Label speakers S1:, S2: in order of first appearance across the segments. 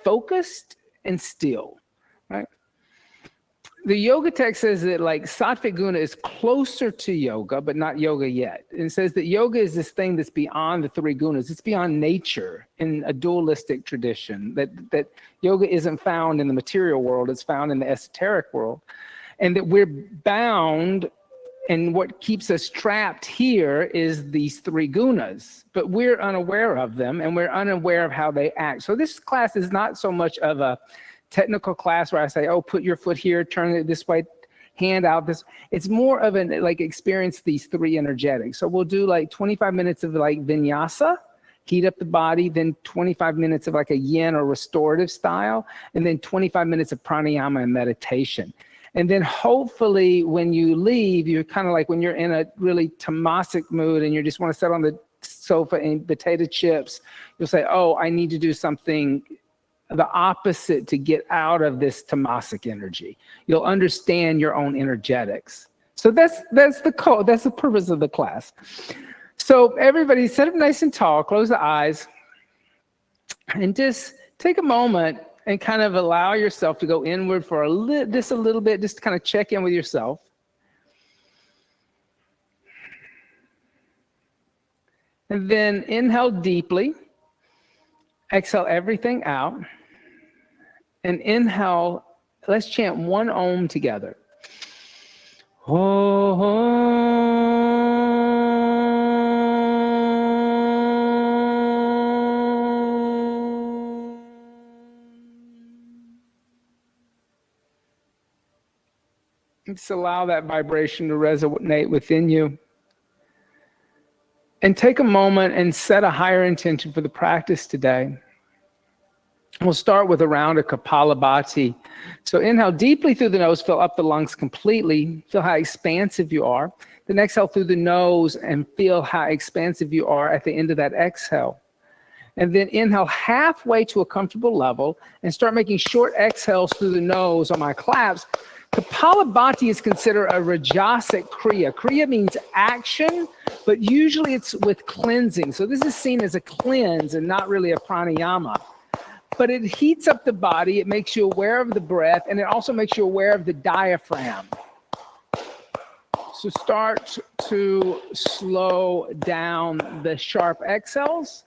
S1: focused and still, right? The yoga text says that like sattvic guna is closer to yoga, but not yoga yet. And it says that yoga is this thing that's beyond the three gunas. It's beyond nature in a dualistic tradition, that yoga isn't found in the material world, it's found in the esoteric world. And that we're bound, and what keeps us trapped here is these three gunas, but we're unaware of them and we're unaware of how they act. So this class is not so much of a technical class where I say, oh, put your foot here, turn it this way, hand out this. It's more of an like experience these three energetics. So we'll do like 25 minutes of like vinyasa, heat up the body, then 25 minutes of like a yin or restorative style, and then 25 minutes of pranayama and meditation. And then hopefully when you leave, you're kind of like when you're in a really tamasic mood and you just want to sit on the sofa and eat potato chips, you'll say, oh, I need to do something the opposite to get out of this tamasic energy. You'll understand your own energetics. So that's the purpose of the class. So everybody sit up nice and tall, close the eyes, and just take a moment and kind of allow yourself to go inward for just a little bit, just to kind of check in with yourself. And then inhale deeply, exhale everything out, and inhale, let's chant one Om together. Just allow that vibration to resonate within you. And take a moment and set a higher intention for the practice today. We'll start with a round of Kapalabhati. So inhale deeply through the nose, fill up the lungs completely. Feel how expansive you are. Then exhale through the nose and feel how expansive you are at the end of that exhale. And then inhale halfway to a comfortable level and start making short exhales through the nose on my claps. Kapalabhati is considered a rajasic kriya. Kriya means action, but usually it's with cleansing. So this is seen as a cleanse and not really a pranayama. But it heats up the body, it makes you aware of the breath, and it also makes you aware of the diaphragm. So start to slow down the sharp exhales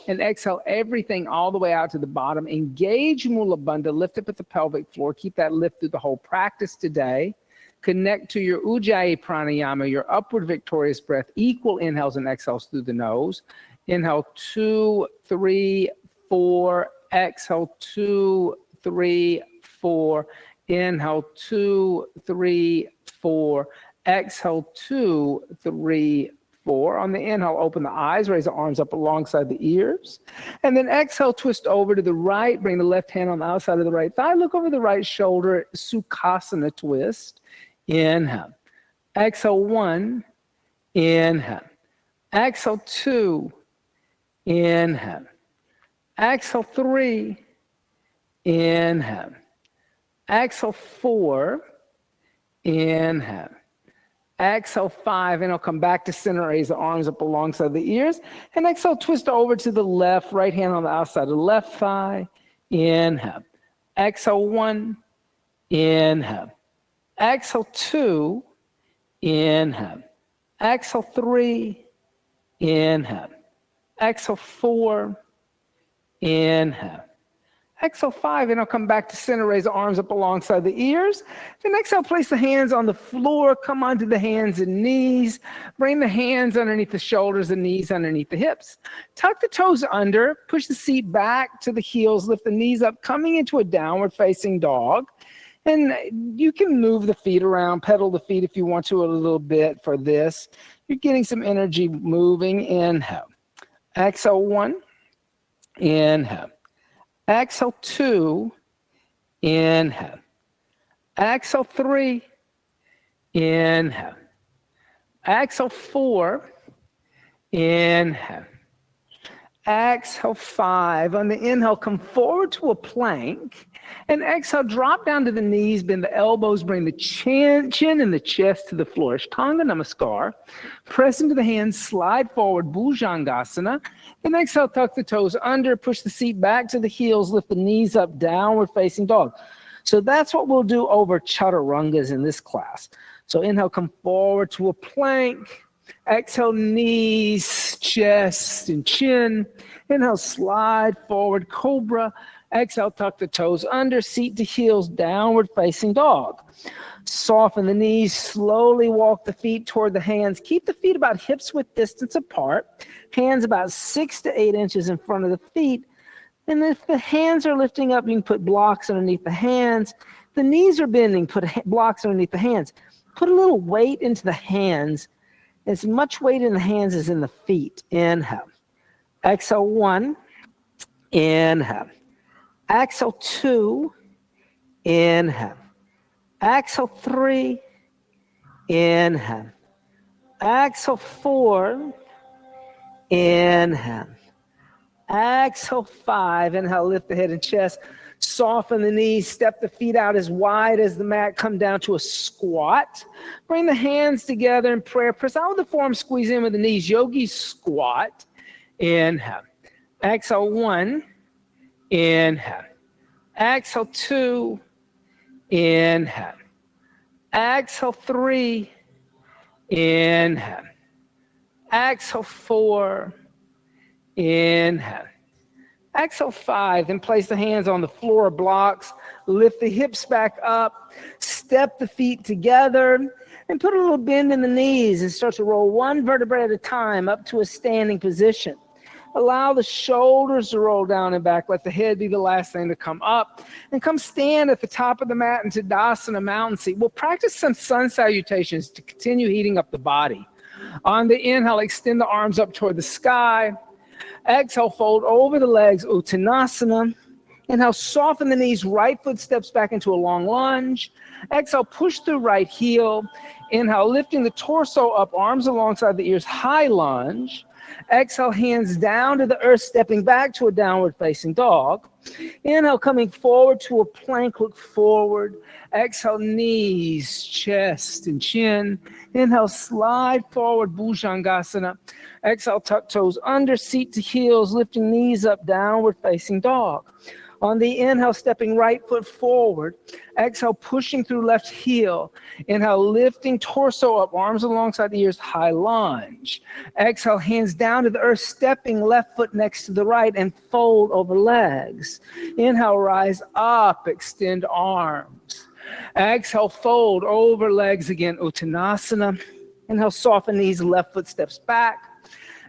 S1: and exhale everything all the way out to the bottom. Engage Mula Bandha, lift up at the pelvic floor. Keep that lift through the whole practice today. Connect to your Ujjayi pranayama, your upward victorious breath. Equal inhales and exhales through the nose. Inhale 2, 3, 4. Exhale 2, 3, 4. Inhale 2, 3, 4. Exhale 2, 3, 4. On the inhale, open the eyes, raise the arms up alongside the ears. And then exhale, twist over to the right. Bring the left hand on the outside of the right thigh. Look over the right shoulder, Sukhasana twist. Inhale. Exhale 1. Inhale. Exhale 2. Inhale. Exhale 3. Inhale. Exhale 4. Inhale. Exhale 5, and I'll come back to center, raise the arms up alongside the ears. And exhale, twist over to the left, right hand on the outside of the left thigh. Inhale. Exhale 1. Inhale. Exhale 2. Inhale. Exhale 3. Inhale. Exhale 4. Inhale. Exhale 5, and I'll come back to center, raise the arms up alongside the ears. Then exhale, place the hands on the floor, come onto the hands and knees. Bring the hands underneath the shoulders, the knees underneath the hips. Tuck the toes under, push the seat back to the heels, lift the knees up, coming into a downward facing dog. And you can move the feet around, pedal the feet if you want to a little bit for this. You're getting some energy moving. Inhale. Exhale 1. Inhale. Exhale 2. Inhale. Exhale 3. Inhale. Exhale 4. Inhale. Exhale, 5. On the inhale, come forward to a plank. And exhale, drop down to the knees, bend the elbows, bring the chin and the chest to the floor. Ashtanga Namaskar. Press into the hands, slide forward, Bhujangasana. Then exhale, tuck the toes under, push the seat back to the heels, lift the knees up, downward facing dog. So that's what we'll do over chaturangas in this class. So inhale, come forward to a plank. Exhale, knees, chest, and chin. Inhale, slide forward, cobra. Exhale, tuck the toes under, seat to heels, downward facing dog. Soften the knees, slowly walk the feet toward the hands. Keep the feet about hips width distance apart. Hands about 6 to 8 inches in front of the feet. And if the hands are lifting up, you can put blocks underneath the hands. If the knees are bending, put blocks underneath the hands. Put a little weight into the hands. As much weight in the hands as in the feet. Inhale. Exhale, 1. Inhale. Exhale, 2. Inhale. Exhale, 3. Inhale. Exhale, 4. Inhale. Exhale, 5. Inhale, lift the head and chest. Soften the knees, step the feet out as wide as the mat, come down to a squat. Bring the hands together in prayer. Press out with the forearm, squeeze in with the knees. Yogi squat. Inhale. Exhale, 1. Inhale. Exhale, 2. Inhale. Exhale, 3. Inhale. Exhale, 4. Inhale. Exhale, 5. Then place the hands on the floor blocks. Lift the hips back up. Step the feet together. And put a little bend in the knees and start to roll one vertebrae at a time up to a standing position. Allow the shoulders to roll down and back. Let the head be the last thing to come up. And come stand at the top of the mat in Tadasana, mountain seat. We'll practice some sun salutations to continue heating up the body. On the inhale, extend the arms up toward the sky. Exhale, fold over the legs, Uttanasana. Inhale, soften the knees, right foot steps back into a long lunge. Exhale, push through right heel. Inhale, lifting the torso up, arms alongside the ears, high lunge. Exhale, hands down to the earth, stepping back to a downward facing dog. Inhale, coming forward to a plank, look forward. Exhale, knees, chest, and chin. Inhale, slide forward, Bhujangasana. Exhale, tuck toes under, seat to heels, lifting knees up, downward facing dog. On the inhale, stepping right foot forward. Exhale, pushing through left heel. Inhale, lifting torso up, arms alongside the ears, high lunge. Exhale, hands down to the earth, stepping left foot next to the right and fold over legs. Inhale, rise up, extend arms. Exhale, fold over legs again, Uttanasana. Inhale, soften knees, left foot steps back.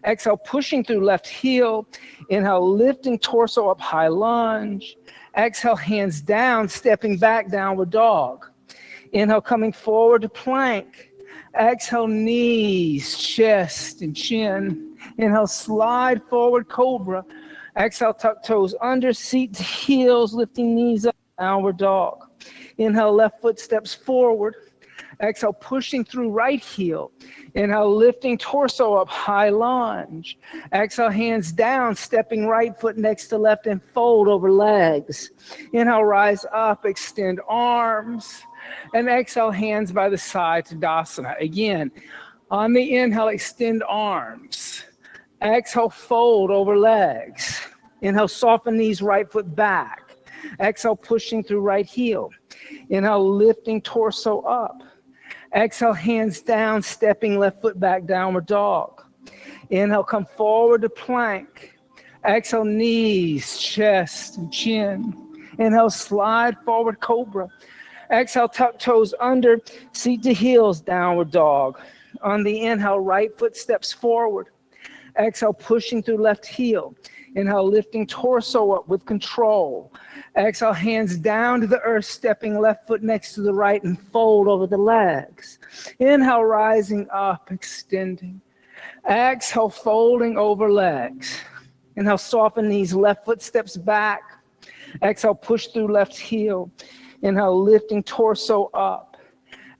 S1: Exhale, pushing through left heel. Inhale, lifting torso up, high lunge. Exhale, hands down, stepping back, downward dog. Inhale, coming forward to plank. Exhale, knees, chest, and chin. Inhale, slide forward, cobra. Exhale, tuck toes under, seat to heels, lifting knees up, downward dog. Inhale, left foot steps forward. Exhale, pushing through right heel. Inhale, lifting torso up, high lunge. Exhale, hands down, stepping right foot next to left and fold over legs. Inhale, rise up, extend arms. And exhale, hands by the side to Tadasana. Again, on the inhale, extend arms. Exhale, fold over legs. Inhale, soften knees, right foot back. Exhale, pushing through right heel. Inhale, lifting torso up. Exhale, hands down, stepping left foot back, downward dog. Inhale, come forward to plank. Exhale, knees, chest, and chin. Inhale, slide forward, cobra. Exhale, tuck toes under, seat to heels, downward dog. On the inhale, right foot steps forward. Exhale, pushing through left heel. Inhale, lifting torso up with control. Exhale, hands down to the earth, stepping left foot next to the right and fold over the legs. Inhale, rising up, extending. Exhale, folding over legs. Inhale, soften knees, left foot steps back. Exhale, push through left heel. Inhale, lifting torso up.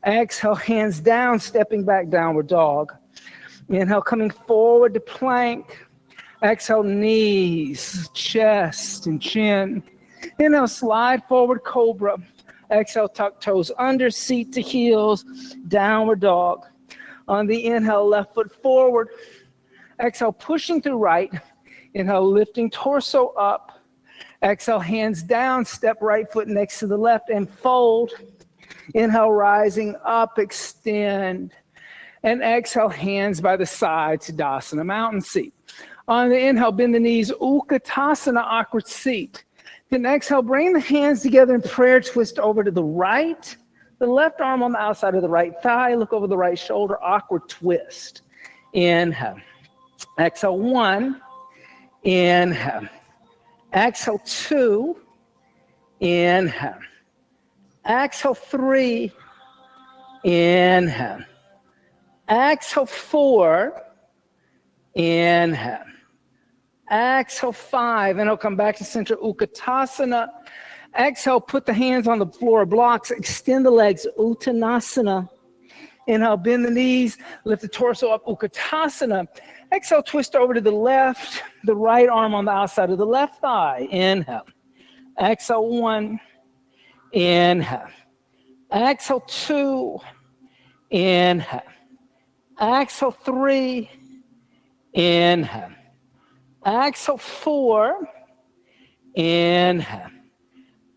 S1: Exhale, hands down, stepping back, downward dog. Inhale, coming forward to plank. Exhale, knees, chest, and chin. Inhale, slide forward, cobra. Exhale, tuck toes under, seat to heels, downward dog. On the inhale, left foot forward. Exhale, pushing through right. Inhale, lifting torso up. Exhale, hands down, step right foot next to the left and fold. Inhale, rising up, extend. And exhale, hands by the side, Tadasana, mountain seat. On the inhale, bend the knees, Utkatasana, awkward seat. Then exhale, bring the hands together in prayer twist over to the right. The left arm on the outside of the right thigh. Look over the right shoulder, awkward twist. Inhale. Exhale, 1. Inhale. Exhale, 2. Inhale. Exhale, 3. Inhale. Exhale, 4. Inhale. Exhale, 5. And I'll come back to center Utkatasana. Exhale, put the hands on the floor blocks. Extend the legs, Uttanasana. Inhale, bend the knees. Lift the torso up, Utkatasana. Exhale, twist over to the left. The right arm on the outside of the left thigh. Inhale. Exhale, 1. Inhale. Exhale, 2. Inhale. Exhale, 3. Inhale. Exhale, 4. Inhale.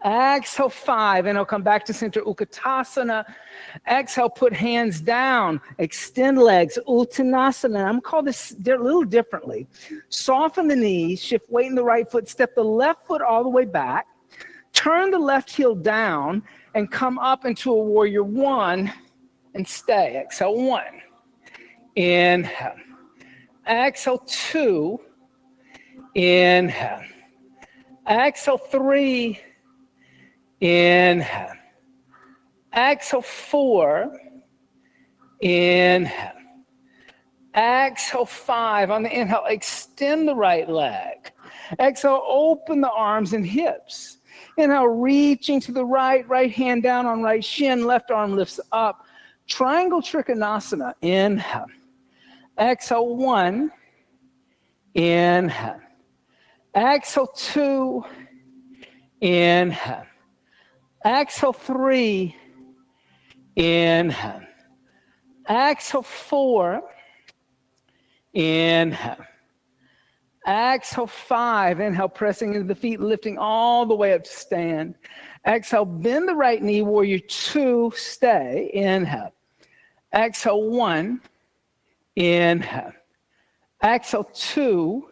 S1: Exhale, 5. And I'll come back to center Utkatasana. Exhale, put hands down. Extend legs, Uttanasana. I'm going to call this a little differently. Soften the knees, shift weight in the right foot, step the left foot all the way back. Turn the left heel down and come up into a warrior 1 and stay. Exhale, 1. Inhale. Exhale, 2. Inhale. Exhale, 3. Inhale. Exhale, 4. Inhale. Exhale, 5. On the inhale, extend the right leg. Exhale, open the arms and hips. Inhale, reaching to the right, right hand down on right shin, left arm lifts up. Triangle Trikonasana. Inhale. Exhale, 1. Inhale. Exhale, 2. Inhale. Exhale, 3. Inhale. Exhale, 4. Inhale. Exhale, 5. Inhale, pressing into the feet, lifting all the way up to stand. Exhale, bend the right knee, warrior 2, stay. Inhale. Exhale, 1. Inhale. Exhale, 2.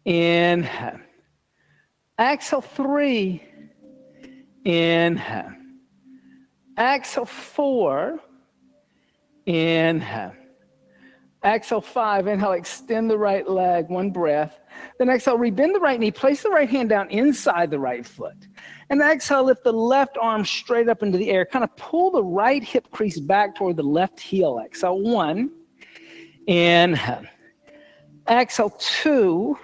S1: Inhale. Exhale, 3. Inhale. Exhale, 4. Inhale. Exhale, 5. Inhale, extend the right leg, 1 breath. Then exhale, rebend the right knee, place the right hand down inside the right foot. And exhale, lift the left arm straight up into the air. Kind of pull the right hip crease back toward the left heel. Exhale, 1. Inhale. Exhale, 2.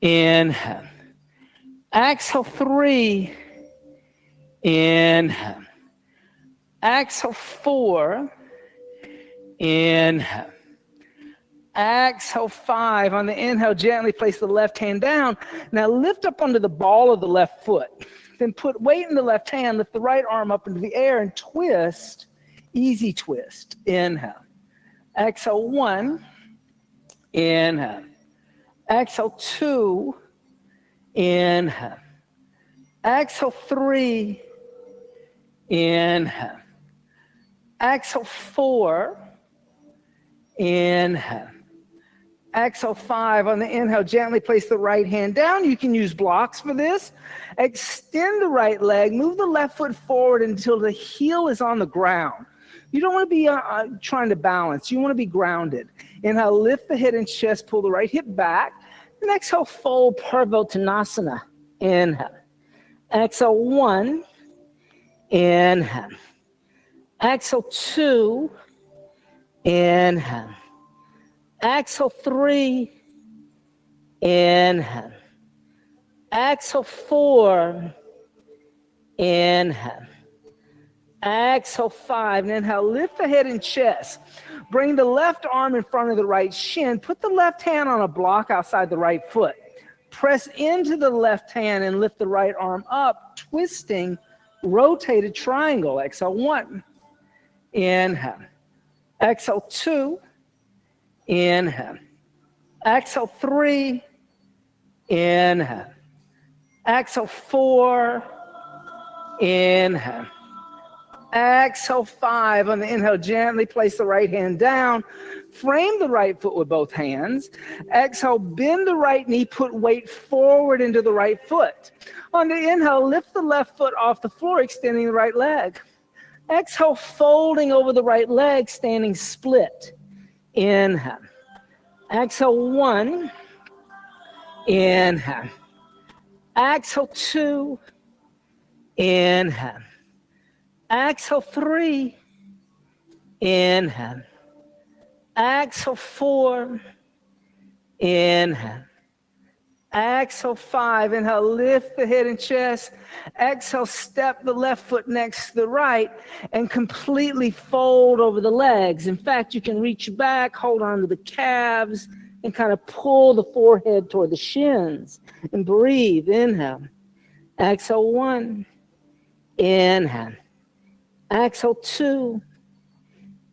S1: Inhale. Exhale, 3. Inhale. Exhale, 4. Inhale. Exhale, 5. On the inhale, gently place the left hand down. Now lift up onto the ball of the left foot. Then put weight in the left hand, lift the right arm up into the air and twist. Easy twist. Inhale. Exhale, 1. Inhale. Exhale, 2. Inhale. Exhale, 3. Inhale. Exhale, 4. Inhale. Exhale, 5. On the inhale, gently place the right hand down. You can use blocks for this. Extend the right leg. Move the left foot forward until the heel is on the ground. You don't want to be trying to balance. You want to be grounded. Inhale, lift the head and chest. Pull the right hip back. And exhale, fold Parvottanasana. Inhale. Exhale, 1. Inhale. Exhale, 2. Inhale. Exhale, 3. Inhale. Exhale, 4. Inhale. Exhale, 5. And inhale, lift the head and chest. Bring the left arm in front of the right shin. Put the left hand on a block outside the right foot. Press into the left hand and lift the right arm up, twisting, rotated triangle. Exhale, 1. Inhale. Exhale, 2. Inhale. Exhale, 3. Inhale. Exhale, 4. Inhale. Exhale, 5. On the inhale, gently place the right hand down. Frame the right foot with both hands. Exhale, bend the right knee, put weight forward into the right foot. On the inhale, lift the left foot off the floor, extending the right leg. Exhale, folding over the right leg, standing split. Inhale. Exhale, 1. Inhale. Exhale, 2. Inhale. Exhale, 3. Inhale. Exhale, 4. Inhale. Exhale, 5. Inhale, lift the head and chest. Exhale, step the left foot next to the right and completely fold over the legs. In fact, you can reach back, hold on to the calves, and kind of pull the forehead toward the shins. And breathe. Inhale. Exhale, 1. Inhale. Exhale, 2.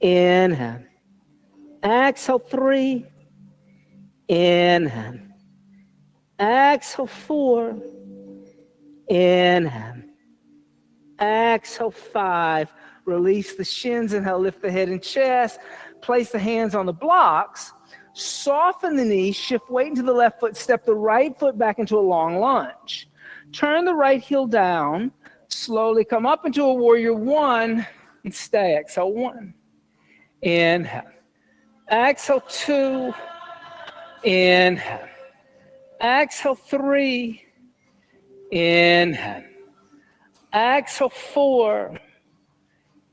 S1: Inhale. Exhale, 3. Inhale. Exhale, 4. Inhale. Exhale, 5. Release the shins. Inhale, lift the head and chest. Place the hands on the blocks. Soften the knees. Shift weight into the left foot. Step the right foot back into a long lunge. Turn the right heel down. Slowly come up into a warrior 1 and stay. Exhale, 1. Inhale. Exhale, 2. Inhale. Exhale, 3. Inhale. Exhale, 4.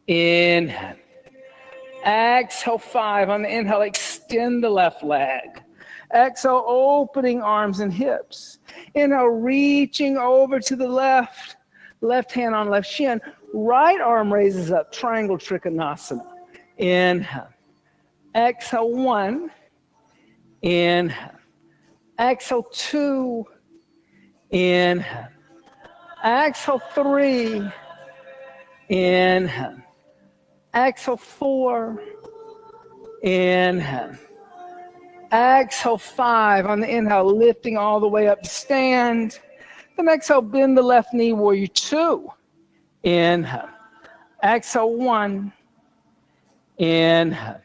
S1: Inhale. Exhale, 5. On the inhale, extend the left leg. Exhale, opening arms and hips. Inhale, reaching over to the left. Left hand on left shin. Right arm raises up, triangle trikonasana. Inhale. Exhale, 1. Inhale. Exhale, 2. Inhale. Exhale, 3. Inhale. Exhale, 4. Inhale. Exhale, 5. On the inhale, lifting all the way up to stand. Then exhale, bend the left knee, warrior 2. Inhale. Exhale, 1. Inhale.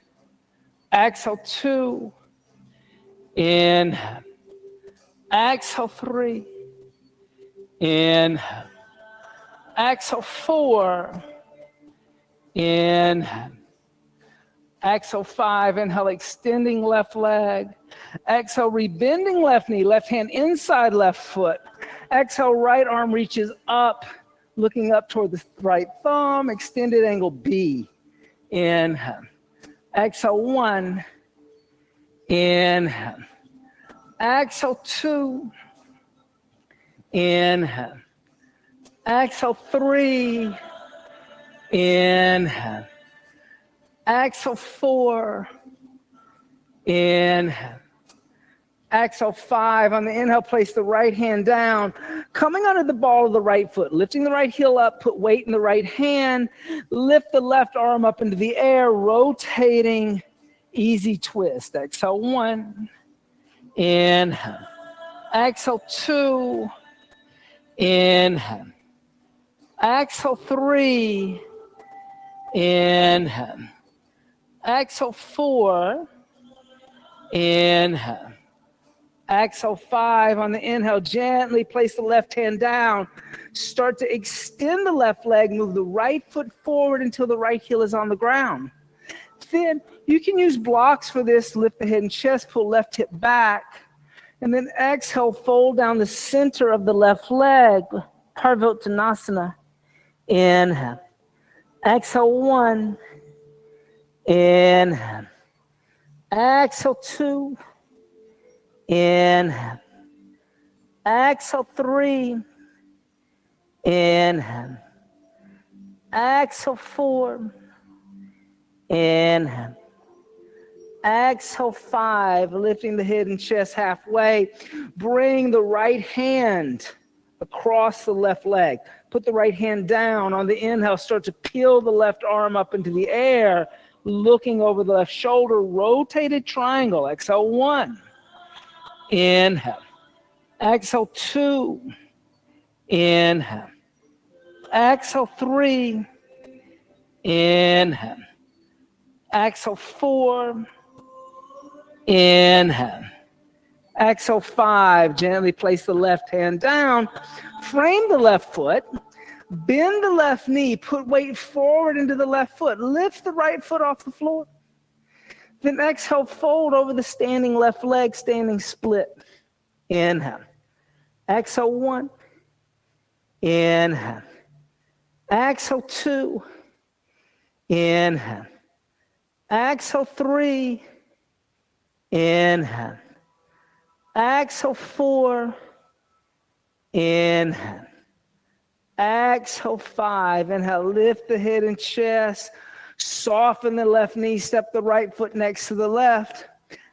S1: Exhale, 2. Inhale. Exhale, 3. Inhale. Exhale, 4. Inhale. Exhale, 5. Inhale, extending left leg. Exhale, rebending left knee, left hand inside left foot. Exhale, right arm reaches up, looking up toward the right thumb, extended angle B. Inhale. Exhale, 1. Inhale. Exhale, 2. Inhale. Exhale, 3. Inhale. Exhale, 4. Inhale. Exhale, 5. On the inhale, place the right hand down, coming under the ball of the right foot, lifting the right heel up, put weight in the right hand, lift the left arm up into the air, rotating, easy twist. Exhale, 1. Inhale. Exhale, 2. Inhale. Exhale, 3. Inhale. Exhale, 4. Inhale. Exhale, 5. On the inhale, gently place the left hand down. Start to extend the left leg. Move the right foot forward until the right heel is on the ground. Then you can use blocks for this. Lift the head and chest, pull left hip back. And then exhale, fold down the center of the left leg. Parvottanasana. Inhale. Exhale, 1. Inhale. Exhale, 2. Inhale. Exhale, 3. Inhale. Exhale, 4. Inhale. Exhale, 5, lifting the head and chest halfway. Bring the right hand across the left leg. Put the right hand down. On the inhale, start to peel the left arm up into the air, looking over the left shoulder, rotated triangle. Exhale, 1. Inhale. Exhale, 2. Inhale. Exhale, 3. Inhale. Exhale, 4. Inhale. Exhale, 5. Gently place the left hand down. Frame the left foot. Bend the left knee. Put weight forward into the left foot. Lift the right foot off the floor. Then exhale, fold over the standing left leg, standing split. Inhale. Exhale, 1. Inhale. Exhale, 2. Inhale. Exhale, 3. Inhale. Exhale, 4. Inhale. Exhale, 5. Inhale, lift the head and chest. Soften the left knee, step the right foot next to the left.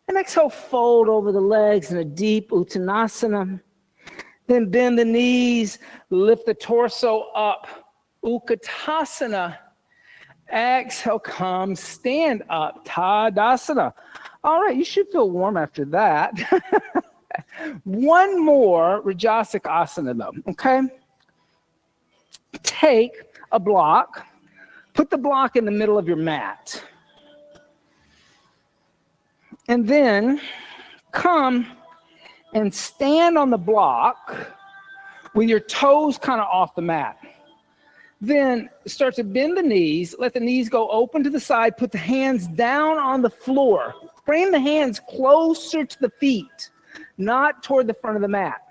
S1: And exhale, fold over the legs in a deep Uttanasana. Then bend the knees, lift the torso up. Utkatasana. Exhale, come, stand up. Tadasana. All right, you should feel warm after that. One more Rajasic asana though, okay? Take a block, put the block in the middle of your mat. And then come and stand on the block with your toes kind of off the mat. Then start to bend the knees, let the knees go open to the side, put the hands down on the floor. Frame the hands closer to the feet, not toward the front of the mat.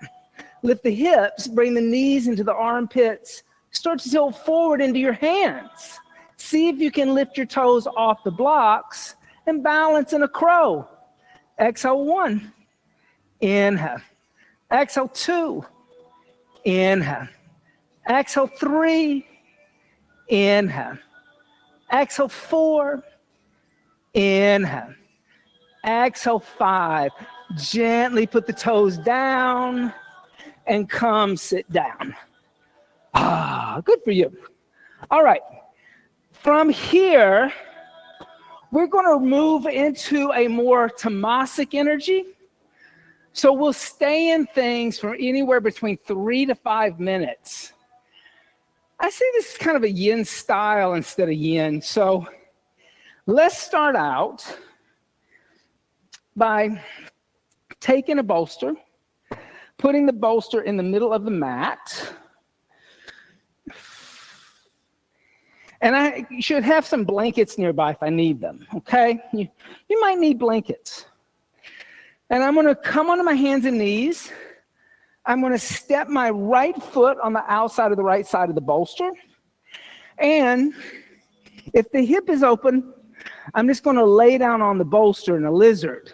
S1: Lift the hips, bring the knees into the armpits. Start to tilt forward into your hands. See if you can lift your toes off the blocks and balance in a crow. Exhale, 1. Inhale. Exhale, 2. Inhale. Exhale, 3. Inhale. Exhale, 4. Inhale. Exhale, 5. Gently put the toes down and come sit down. Good for you. All right. From here, we're going to move into a more tamasic energy. So we'll stay in things from anywhere between 3 to 5 minutes. I say this is kind of a yin style instead of yin. So let's start out by taking a bolster, putting the bolster in the middle of the mat. And I should have some blankets nearby if I need them, okay? You might need blankets. And I'm going to come onto my hands and knees. I'm going to step my right foot on the outside of the right side of the bolster. And if the hip is open, I'm just going to lay down on the bolster in a lizard.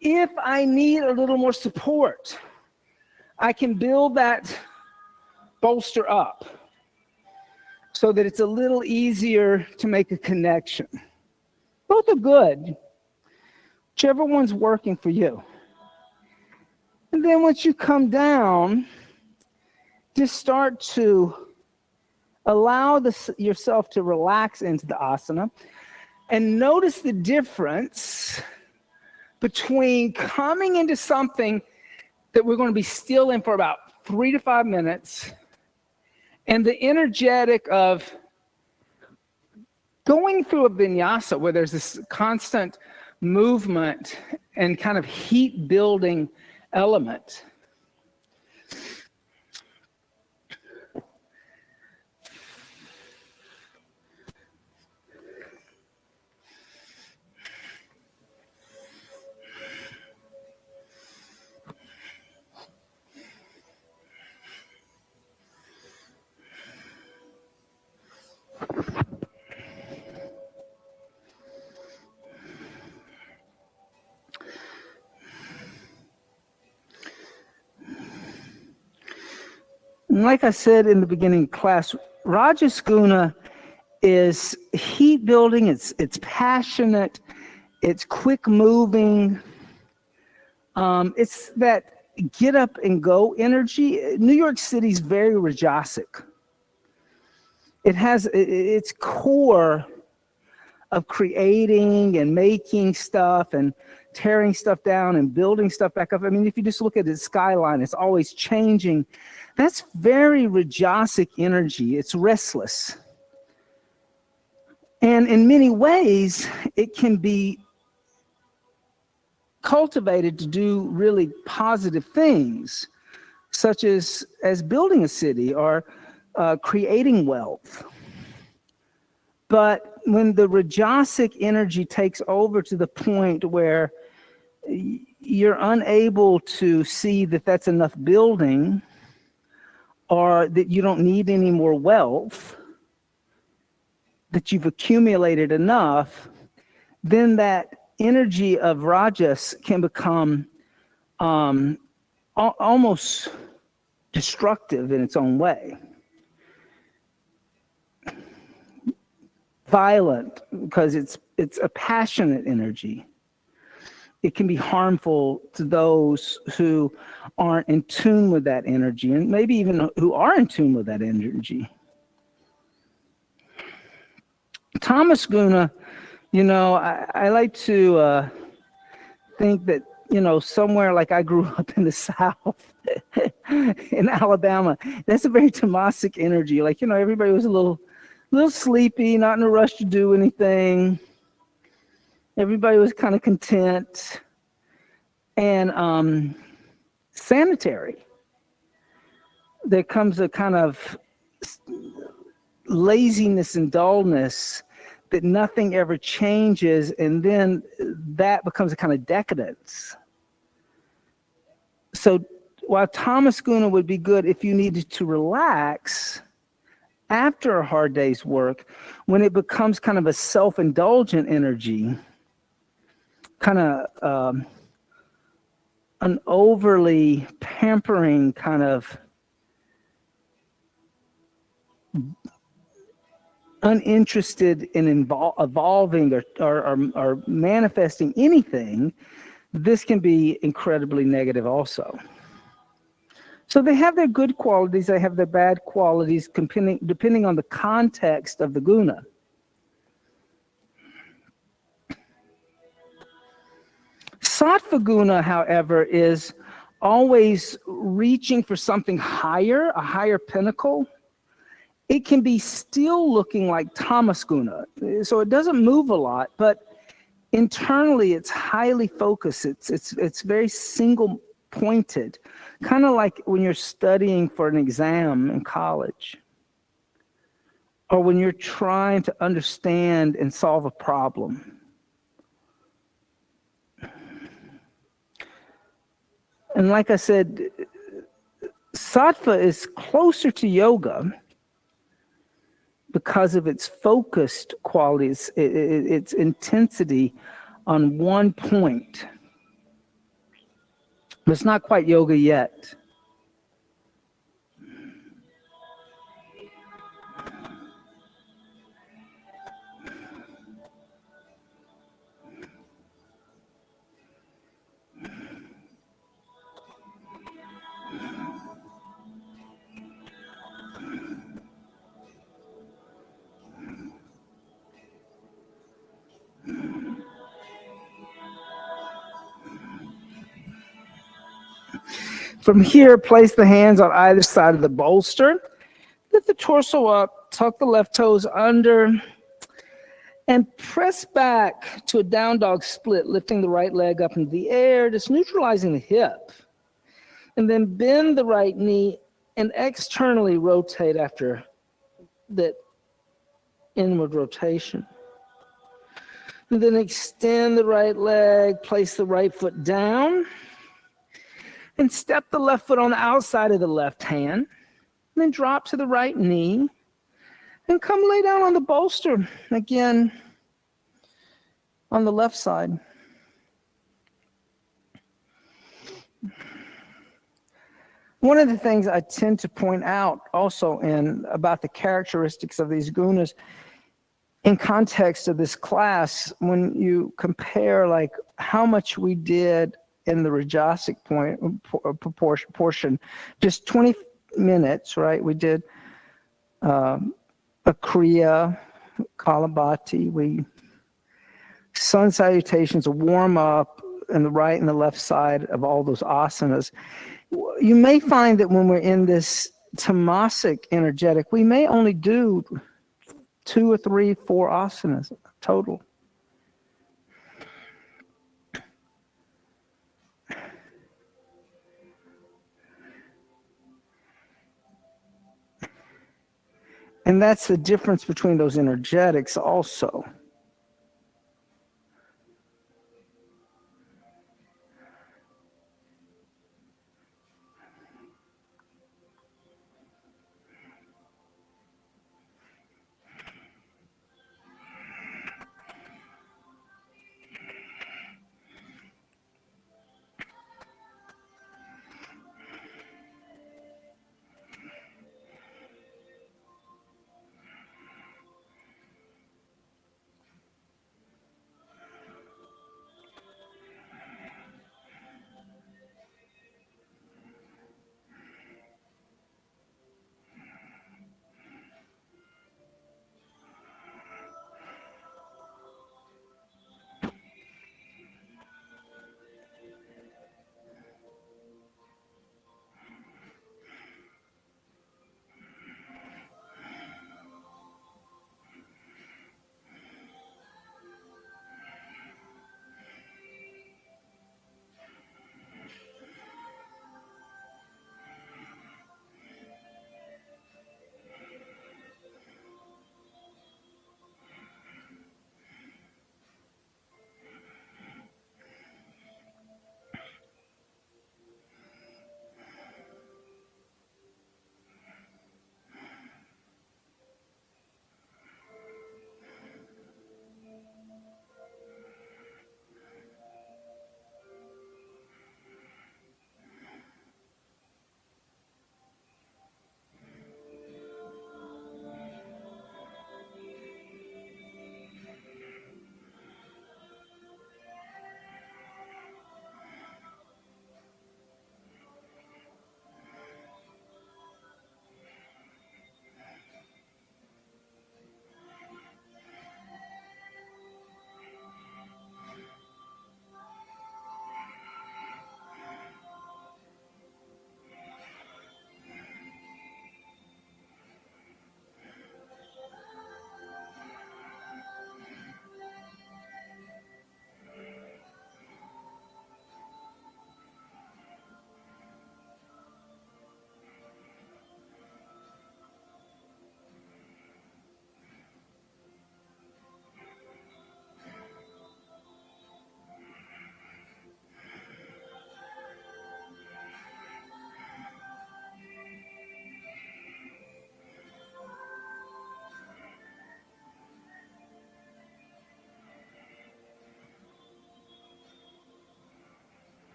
S1: If I need a little more support, I can build that bolster up so that it's a little easier to make a connection. Both are good, whichever one's working for you. And then once you come down, just start to allow yourself to relax into the asana and notice the difference between coming into something that we're going to be still in for about 3 to 5 minutes and the energetic of going through a vinyasa where there's this constant movement and kind of heat building element. And like I said in the beginning of class, Rajas guna is heat building, it's passionate, It's quick moving. It's that get up and go energy. New York City's very rajasic. It has its core of creating and making stuff and tearing stuff down and building stuff back up. I mean, if you just look at the skyline, it's always changing. That's very rajasic energy. It's restless. And in many ways, it can be cultivated to do really positive things, such as building a city or creating wealth. But when the rajasic energy takes over to the point where you're unable to see that that's enough building, or that you don't need any more wealth, that you've accumulated enough, then that energy of rajas can become almost destructive in its own way. Violent, because it's a passionate energy. It can be harmful to those who aren't in tune with that energy, and maybe even who are in tune with that energy. Tamas guna, I like to think that, somewhere like I grew up in the South, in Alabama, that's a very Tamasic energy. Like, everybody was a little sleepy, not in a rush to do anything. Everybody was kind of content and sanitary. There comes a kind of laziness and dullness that nothing ever changes, and then that becomes a kind of decadence. So while Tamas guna would be good if you needed to relax after a hard day's work, when it becomes kind of a self-indulgent energy, kind of an overly pampering kind of uninterested in evolving or manifesting anything, this can be incredibly negative also. So they have their good qualities, they have their bad qualities, depending on the context of the guna. Sattva guna, however, is always reaching for something higher, a higher pinnacle. It can be still looking like tamas guna. So it doesn't move a lot, but internally it's highly focused. It's very single pointed, kind of like when you're studying for an exam in college, or when you're trying to understand and solve a problem. And like I said, sattva is closer to yoga because of its focused qualities, its intensity on one point. But it's not quite yoga yet. From here, place the hands on either side of the bolster. Lift the torso up, tuck the left toes under, and press back to a down dog split, lifting the right leg up into the air, just neutralizing the hip. And then bend the right knee and externally rotate after that inward rotation. And then extend the right leg, place the right foot down, and step the left foot on the outside of the left hand. And then drop to the right knee and come lay down on the bolster again on the left side. One of the things I tend to point out also about the characteristics of these gunas in context of this class, when you compare like how much we did in the rajasic portion, just 20 minutes, right? We did a kriya, kalabhati, sun salutations, a warm up, and the right and the left side of all those asanas. You may find that when we're in this tamasic energetic, we may only do 2 or 3, 4 asanas total. And that's the difference between those energetics also.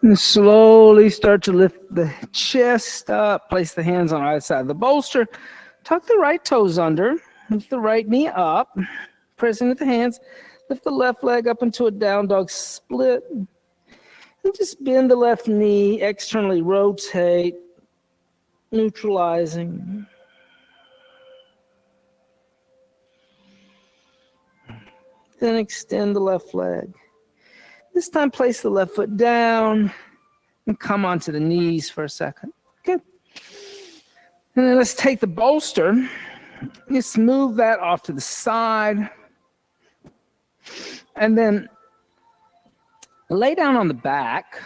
S1: And slowly start to lift the chest up, place the hands on either side of the bolster, tuck the right toes under, lift the right knee up, press into the hands, lift the left leg up into a down dog split, and just bend the left knee, externally rotate, neutralizing. Then extend the left leg. This time place the left foot down and come onto the knees for a second. Okay. And then let's take the bolster. Just move that off to the side. And then lay down on the back.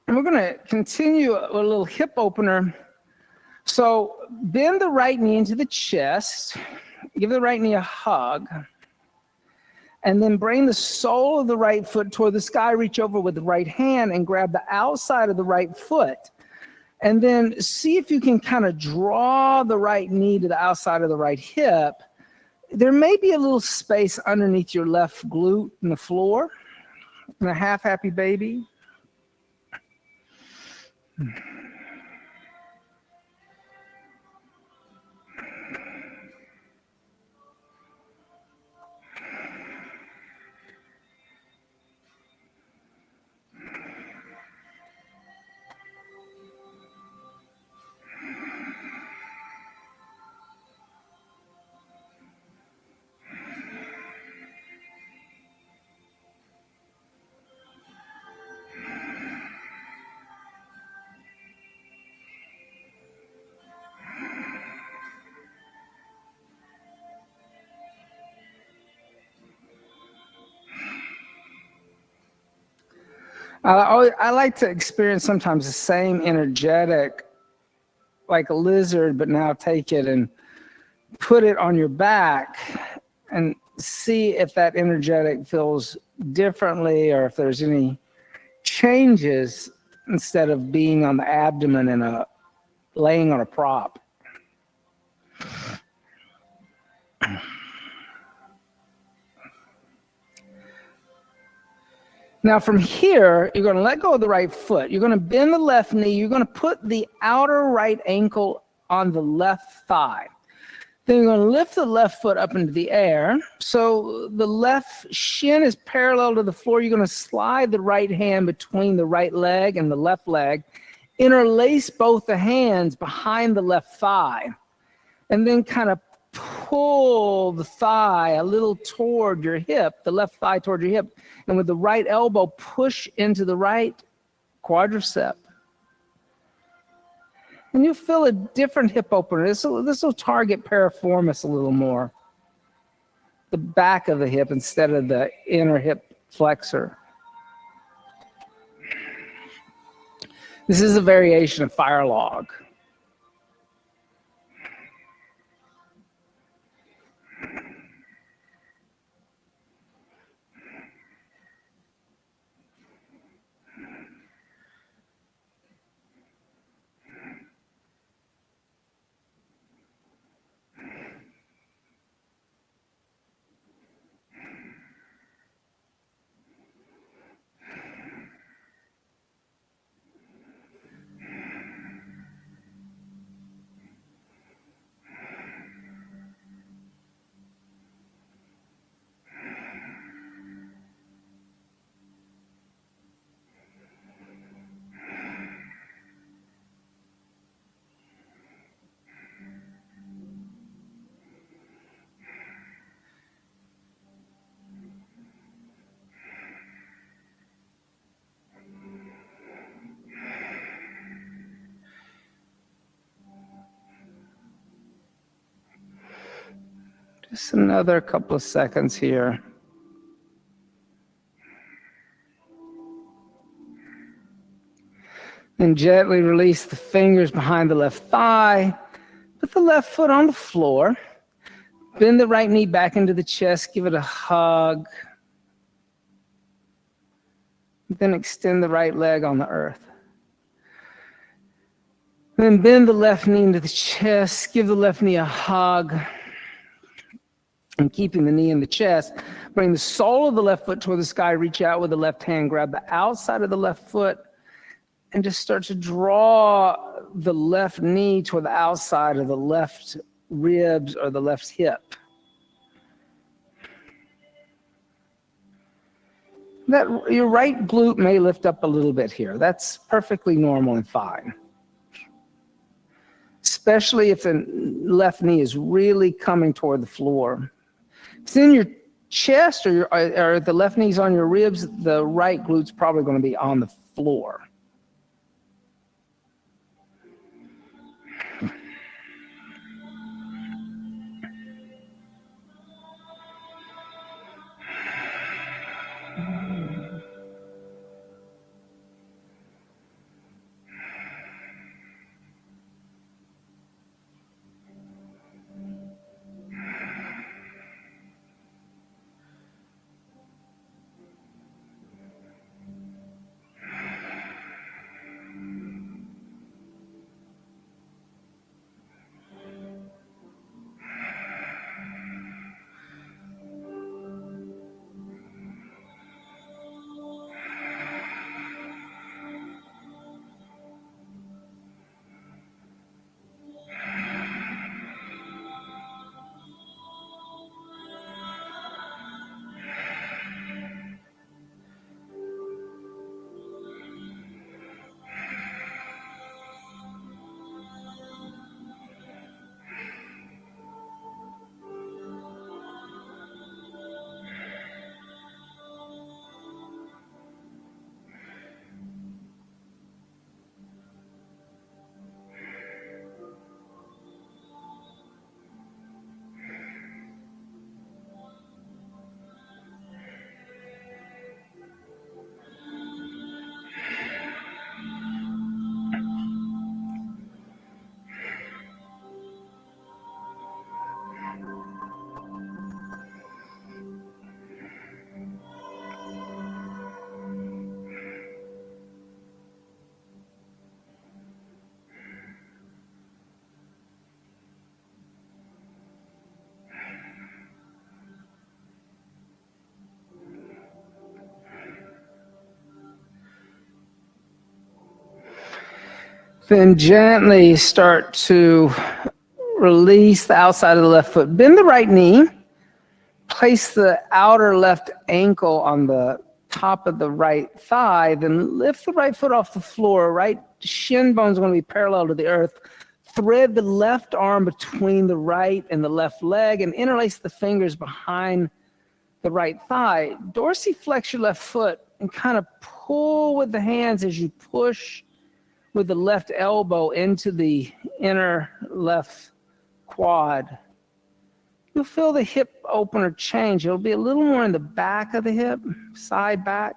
S1: And we're going to continue a little hip opener. So bend the right knee into the chest. Give the right knee a hug. And then bring the sole of the right foot toward the sky, reach over with the right hand and grab the outside of the right foot. And then see if you can kind of draw the right knee to the outside of the right hip. There may be a little space underneath your left glute in the floor. And a half happy baby. I like to experience sometimes the same energetic, like a lizard, but now take it and put it on your back and see if that energetic feels differently or if there's any changes instead of being on the abdomen and laying on a prop. Now from here, you're going to let go of the right foot. You're going to bend the left knee. You're going to put the outer right ankle on the left thigh. Then you're going to lift the left foot up into the air. So the left shin is parallel to the floor. You're going to slide the right hand between the right leg and the left leg. Interlace both the hands behind the left thigh. And then kind of pull the thigh a little toward your hip, the left thigh toward your hip. And with the right elbow, push into the right quadricep. And you'll feel a different hip opener. This will target piriformis a little more. The back of the hip instead of the inner hip flexor. This is a variation of fire log. Just another couple of seconds here. And gently release the fingers behind the left thigh. Put the left foot on the floor. Bend the right knee back into the chest. Give it a hug. Then extend the right leg on the earth. Then bend the left knee into the chest. Give the left knee a hug. And keeping the knee in the chest, bring the sole of the left foot toward the sky. Reach out with the left hand. Grab the outside of the left foot. And just start to draw the left knee toward the outside of the left ribs or the left hip. Your right glute may lift up a little bit here. That's perfectly normal and fine. Especially if the left knee is really coming toward the floor. If it's in your chest or the left knee's on your ribs, the right glute's probably going to be on the floor. Then gently start to release the outside of the left foot. Bend the right knee. Place the outer left ankle on the top of the right thigh. Then lift the right foot off the floor. Right shin bone is going to be parallel to the earth. Thread the left arm between the right and the left leg and interlace the fingers behind the right thigh. Dorsiflex your left foot and kind of pull with the hands as you push with the left elbow into the inner left quad. You'll feel the hip opener change. It'll be a little more in the back of the hip, side back.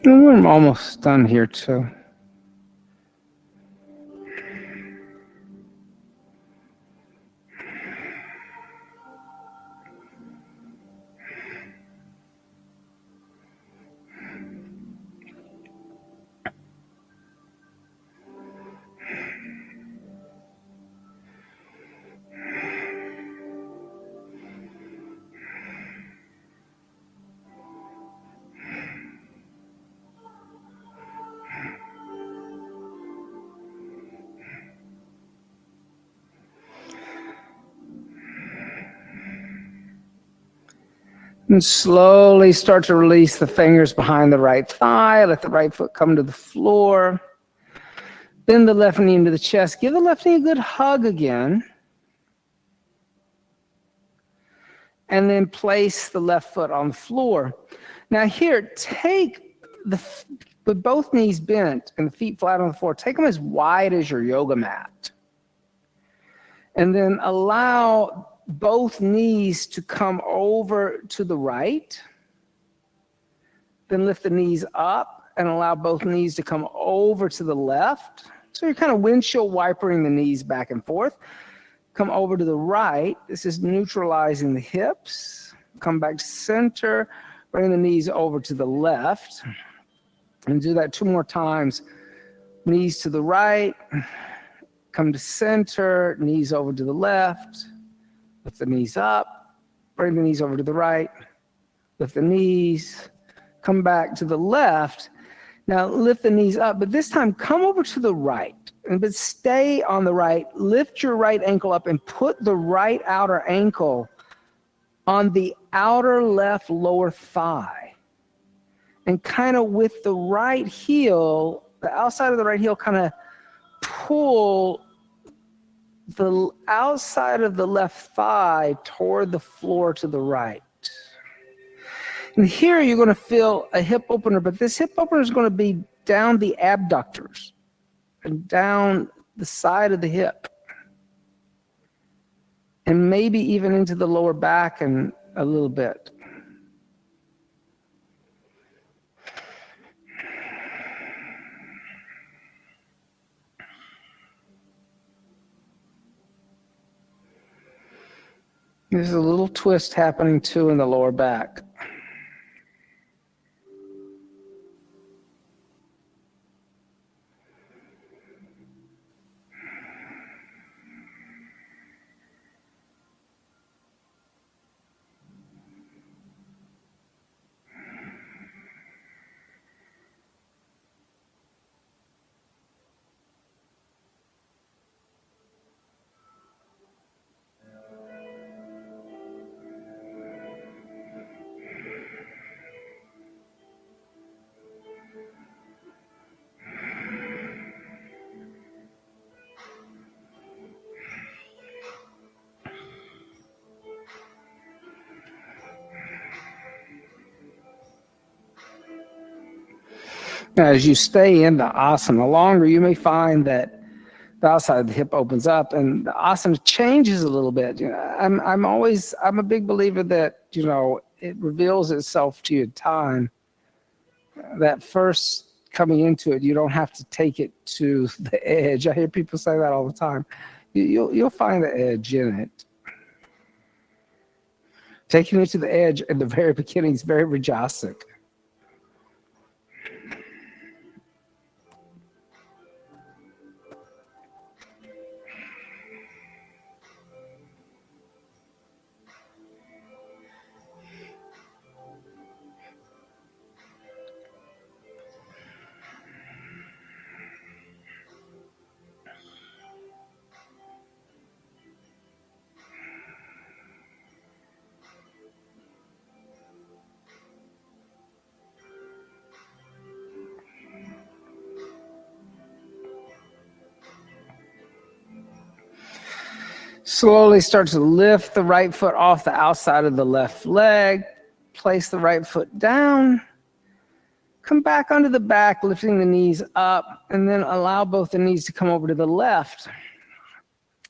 S1: And we're almost done here too. And slowly start to release the fingers behind the right thigh. Let the right foot come to the floor. Bend the left knee into the chest. Give the left knee a good hug again. And then place the left foot on the floor. Now here, take with both knees bent and the feet flat on the floor, take them as wide as your yoga mat. And then allow both knees to come over to the right. Then lift the knees up and allow both knees to come over to the left. So you're kind of windshield wipering the knees back and forth. Come over to the right. This is neutralizing the hips. Come back to center. Bring the knees over to the left. And do that 2 more times. Knees to the right. Come to center. Knees over to the left. Lift the knees up. Bring the knees over to the right. Lift the knees. Come back to the left. Now lift the knees up, but this time come over to the right. But stay on the right. Lift your right ankle up and put the right outer ankle on the outer left lower thigh. And kind of with the right heel, the outside of the right heel, kind of pull the outside of the left thigh toward the floor to the right. And here you're going to feel a hip opener, but this hip opener is going to be down the abductors and down the side of the hip. And maybe even into the lower back and a little bit. There's a little twist happening too in the lower back. As you stay in the asana longer, you may find that the outside of the hip opens up and the asana changes a little bit. You know, I'm a big believer that, you know, it reveals itself to you in time. That first coming into it, you don't have to take it to the edge. I hear people say that all the time. You'll find the edge in it. Taking it to the edge at the very beginning is very rajasic. Slowly start to lift the right foot off the outside of the left leg. Place the right foot down. Come back onto the back, lifting the knees up, and then allow both the knees to come over to the left.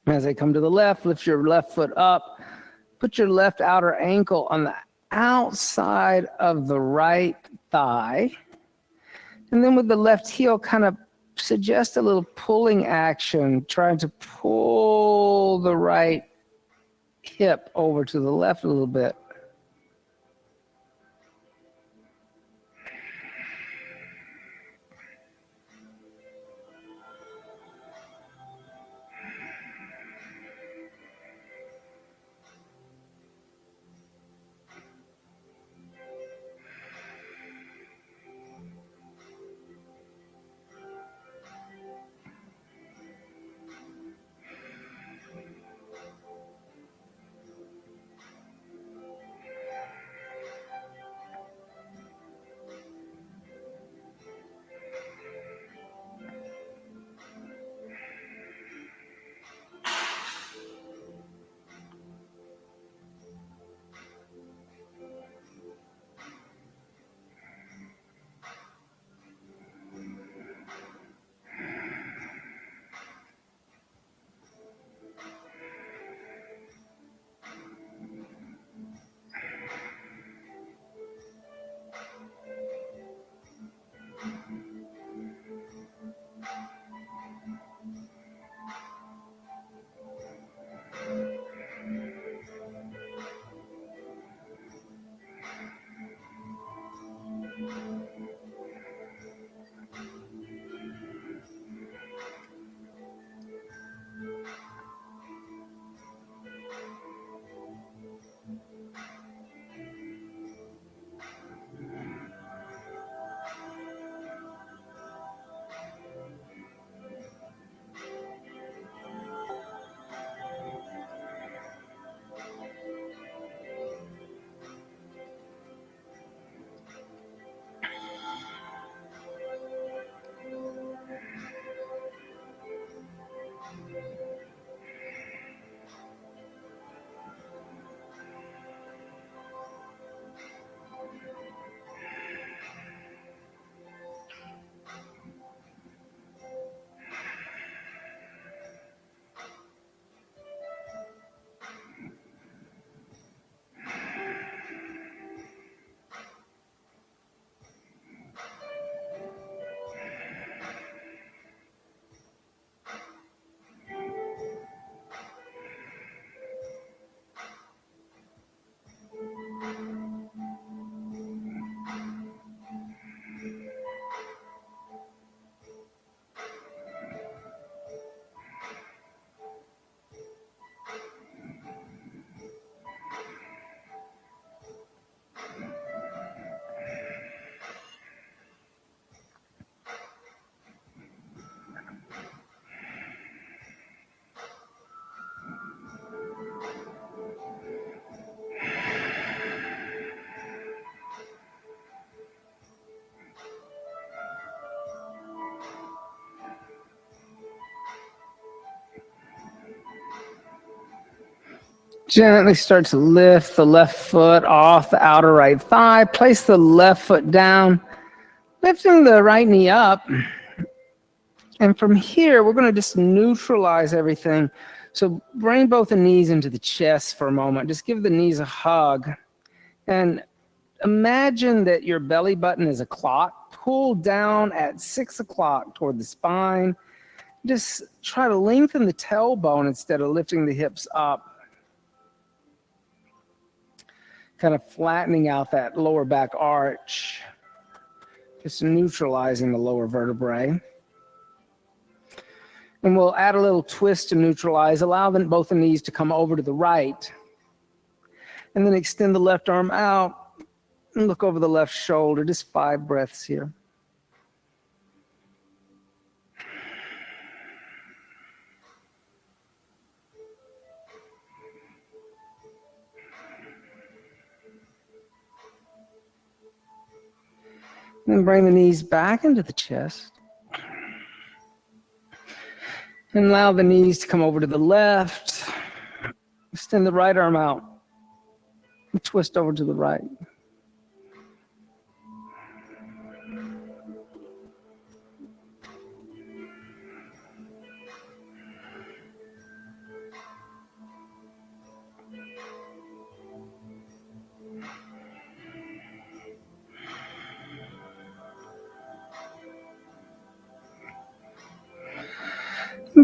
S1: As they come to the left, lift your left foot up. Put your left outer ankle on the outside of the right thigh. And then with the left heel, kind of suggest a little pulling action, trying to pull the right hip over to the left a little bit. Gently start to lift the left foot off the outer right thigh. Place the left foot down. Lifting the right knee up. And from here, we're going to just neutralize everything. So bring both the knees into the chest for a moment. Just give the knees a hug. And imagine that your belly button is a clock. Pull down at 6 o'clock toward the spine. Just try to lengthen the tailbone instead of lifting the hips up. Kind of flattening out that lower back arch. Just neutralizing the lower vertebrae. And we'll add a little twist to neutralize. Allow both the knees to come over to the right. And then extend the left arm out and look over the left shoulder. Just 5 breaths here. And bring the knees back into the chest. And allow the knees to come over to the left. Extend the right arm out. And twist over to the right.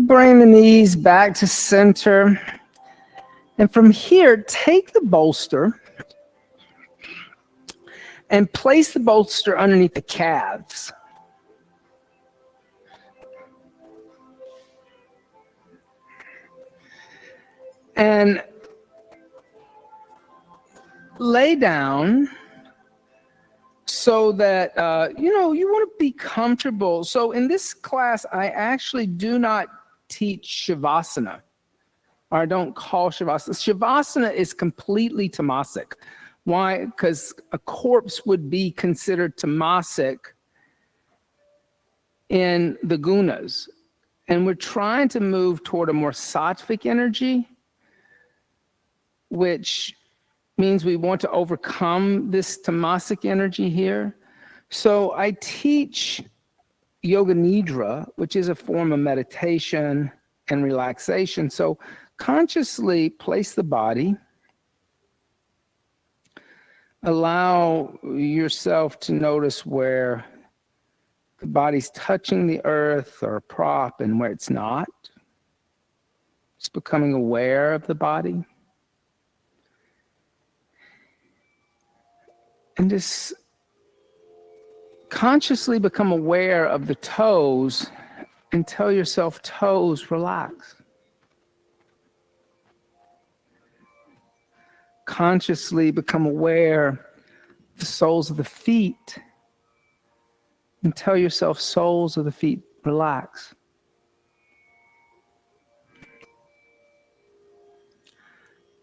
S1: Bring the knees back to center. And from here, take the bolster and place the bolster underneath the calves. And lay down so that, you want to be comfortable. So in this class, I actually do not teach Shavasana, or I don't call Shavasana. Shavasana is completely tamasic. Why? Because a corpse would be considered tamasic in the gunas. And we're trying to move toward a more sattvic energy, which means we want to overcome this tamasic energy here. So I teach yoga nidra, which is a form of meditation and relaxation. So consciously place the body. Allow yourself to notice where the body's touching the earth or a prop and where it's not. Just becoming aware of the body. And just consciously become aware of the toes and tell yourself, toes, relax. Consciously become aware of the soles of the feet and tell yourself, soles of the feet, relax.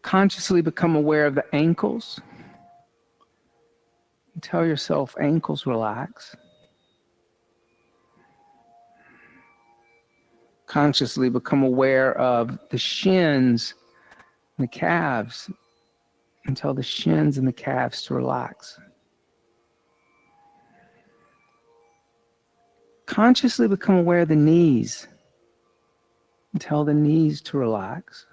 S1: Consciously become aware of the ankles. And tell yourself, ankles, relax. Consciously become aware of the shins and the calves. And tell the shins and the calves to relax. Consciously become aware of the knees. And tell the knees to relax.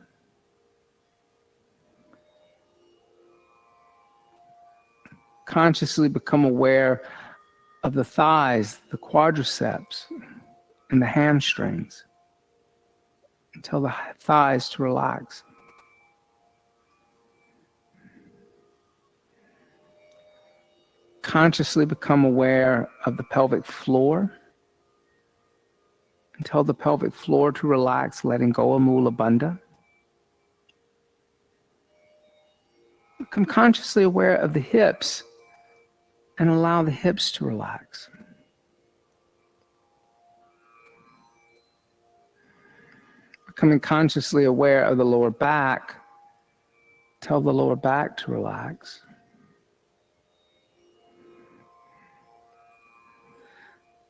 S1: Consciously become aware of the thighs, the quadriceps, and the hamstrings. And tell the thighs to relax. Consciously become aware of the pelvic floor. And tell the pelvic floor to relax, letting go of Mula Bandha. Become consciously aware of the hips and allow the hips to relax. Becoming consciously aware of the lower back, tell the lower back to relax.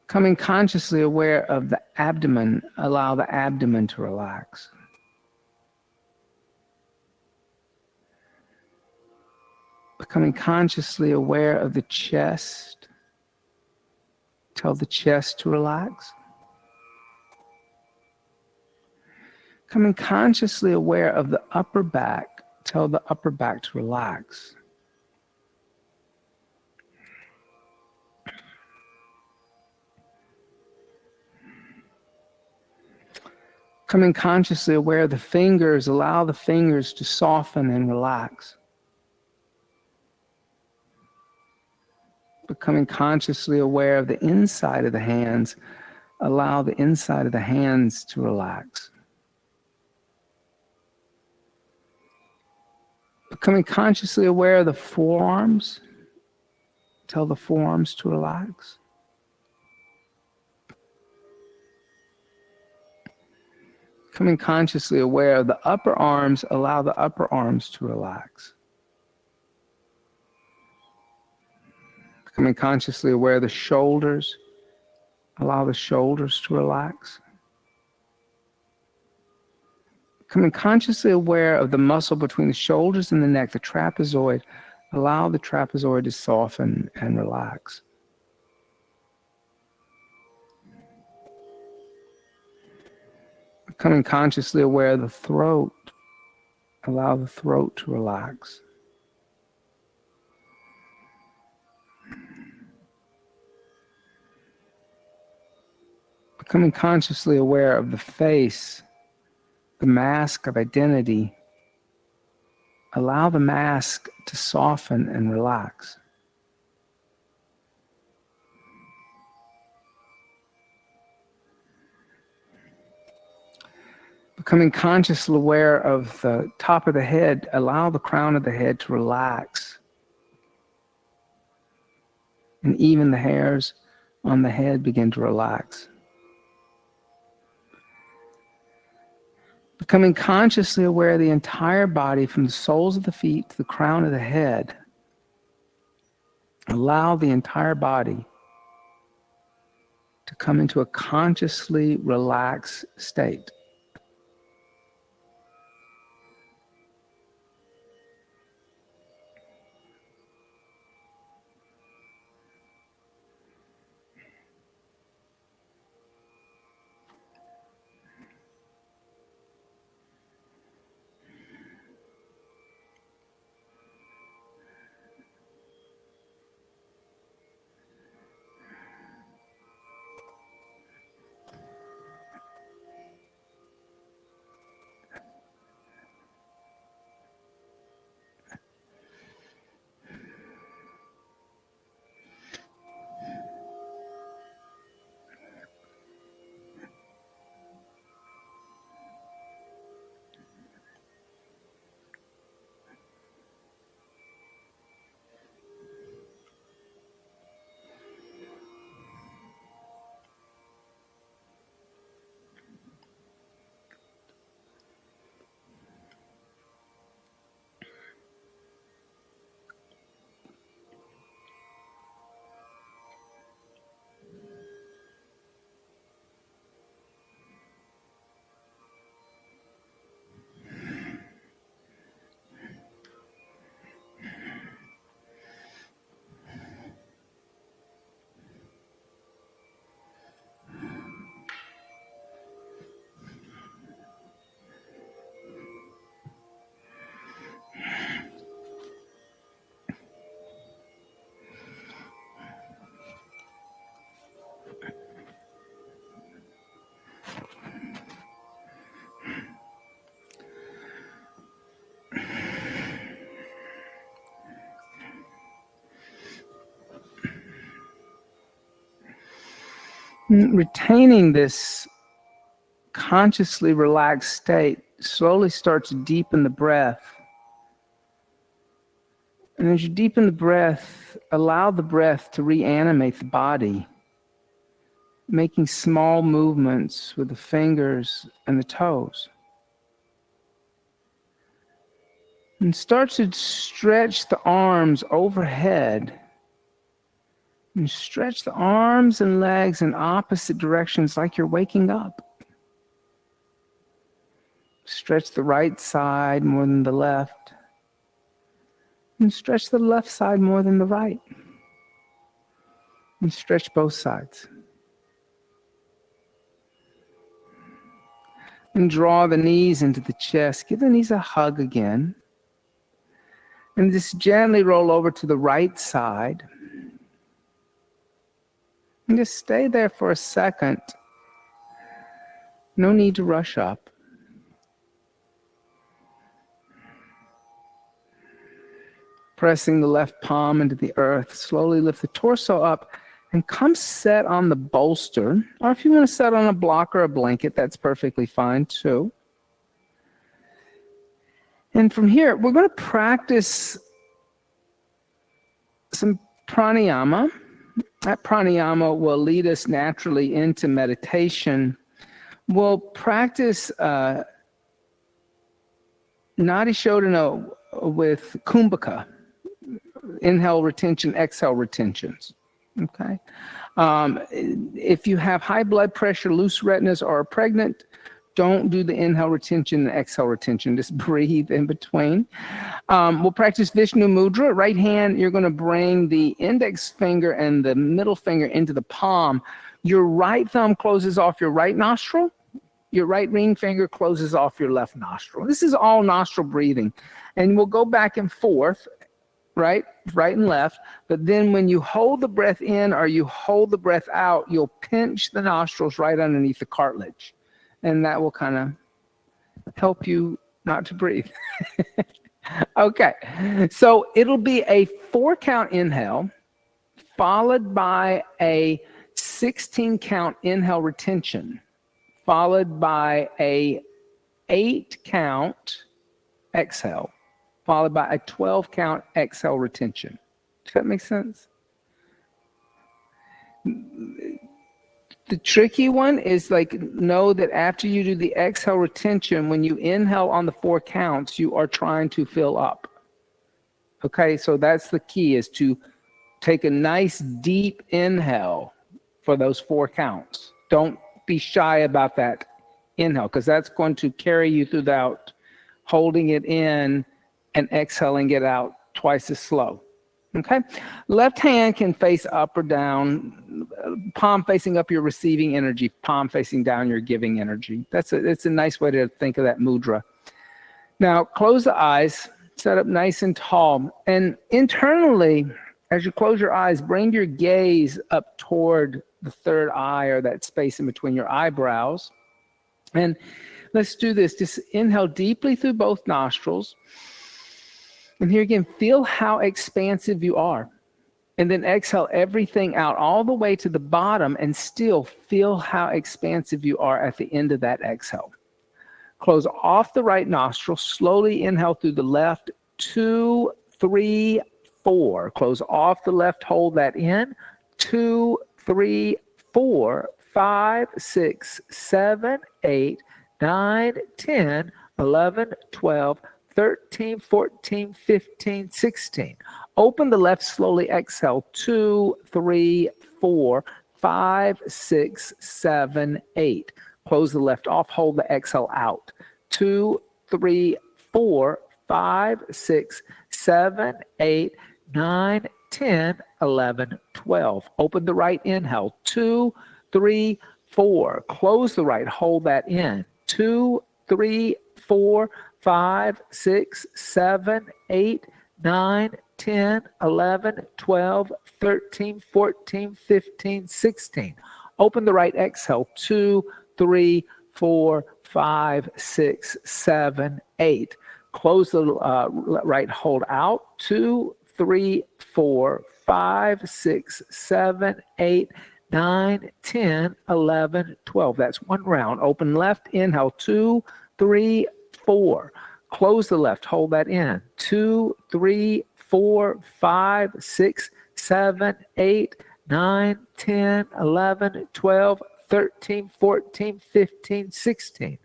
S1: Becoming consciously aware of the abdomen, allow the abdomen to relax. Becoming consciously aware of the chest Tell the chest to relax. Becoming consciously aware of the upper back. Tell the upper back to relax. Becoming consciously aware of the fingers. Allow the fingers to soften and relax. Becoming consciously aware of the inside of the hands. Allow the inside of the hands to relax. Becoming consciously aware of the forearms. Tell the forearms to relax. Becoming consciously aware of the upper arms. Allow the upper arms to relax. Becoming consciously aware of the shoulders. Allow the shoulders to relax. Becoming consciously aware of the muscle between the shoulders and the neck, the trapezoid. Allow the trapezoid to soften and relax. Becoming consciously aware of the throat. Allow the throat to relax. Becoming consciously aware of the face, the mask of identity. Allow the mask to soften and relax. Becoming consciously aware of the top of the head. Allow the crown of the head to relax. And even the hairs on the head begin to relax. Becoming consciously aware of the entire body from the soles of the feet to the crown of the head. Allow the entire body to come into a consciously relaxed state. Retaining this consciously relaxed state slowly starts to deepen the breath. And as you deepen the breath, allow the breath to reanimate the body, making small movements with the fingers and the toes. And start to stretch the arms overhead. And stretch the arms and legs in opposite directions like you're waking up. Stretch the right side more than the left. And stretch the left side more than the right. And stretch both sides. And draw the knees into the chest. Give the knees a hug again. And just gently roll over to the right side. And just stay there for a second. No need to rush up. Pressing the left palm into the earth. Slowly lift the torso up and come set on the bolster. Or if you want to set on a block or a blanket, that's perfectly fine too. And from here, we're going to practice some pranayama. That pranayama will lead us naturally into meditation. We'll practice Nadi Shodhana with kumbhaka. Inhale, retention, exhale, retentions. Okay. If you have high blood pressure, loose retinas, or are pregnant, don't do the inhale retention and exhale retention. Just breathe in between. We'll practice Vishnu Mudra. Right hand, you're going to bring the index finger and the middle finger into the palm. Your right thumb closes off your right nostril. Your right ring finger closes off your left nostril. This is all nostril breathing. And we'll go back and forth, right and left. But then when you hold the breath in or you hold the breath out, you'll pinch the nostrils right underneath the cartilage. And that will kind of help you not to breathe. Okay, so it'll be a 4-count inhale followed by a 16-count inhale retention, followed by a 8-count exhale, followed by a 12-count exhale retention. Does that make sense? The tricky one is know that after you do the exhale retention, when you inhale on the 4 counts, you are trying to fill up. Okay, so that's the key, is to take a nice deep inhale for those 4 counts. Don't be shy about that inhale, because that's going to carry you throughout holding it in and exhaling it out twice as slow. Okay, left hand can face up or down, palm facing up, your receiving energy, palm facing down, your giving energy. It's a nice way to think of that mudra. Now, close the eyes, set up nice and tall, and internally, as you close your eyes, bring your gaze up toward the third eye, or that space in between your eyebrows. And let's do this. Just inhale deeply through both nostrils. And here again, feel how expansive you are. And then exhale everything out all the way to the bottom, and still feel how expansive you are at the end of that exhale. Close off the right nostril. Slowly inhale through the left. 2, 3, 4. Close off the left. Hold that in. 2, 3, 4, 5, 6, 7, 8, 9, 10, 11, 12, 13, 14, 15, 16. Open the left, slowly exhale. 2, 3, 4, 5, 6, 7, 8. Close the left off, hold the exhale out. 2, 3, 4, 5, 6, 7, 8, 9, 10, 11, 12. Open the right, inhale. 2, 3, 4. Close the right, hold that in. 2, 3, 4, 5, 6, 7, 8, 9, 10, 11, 12, 13, 14, 15, 16. Open the right, exhale. 2, 3, 4, 5, 6, 7, 8. Close the right, hold out. 2, 3, 4, 5, 6, 7, 8, 9, 10, 11, 12. That's one round. Open left, inhale. 2, 3, 4. Close the left, hold that in. 2, 3, 4, 5, 6, 7, 8, 9, 10, 11, 12, 13, 14, 15, 16.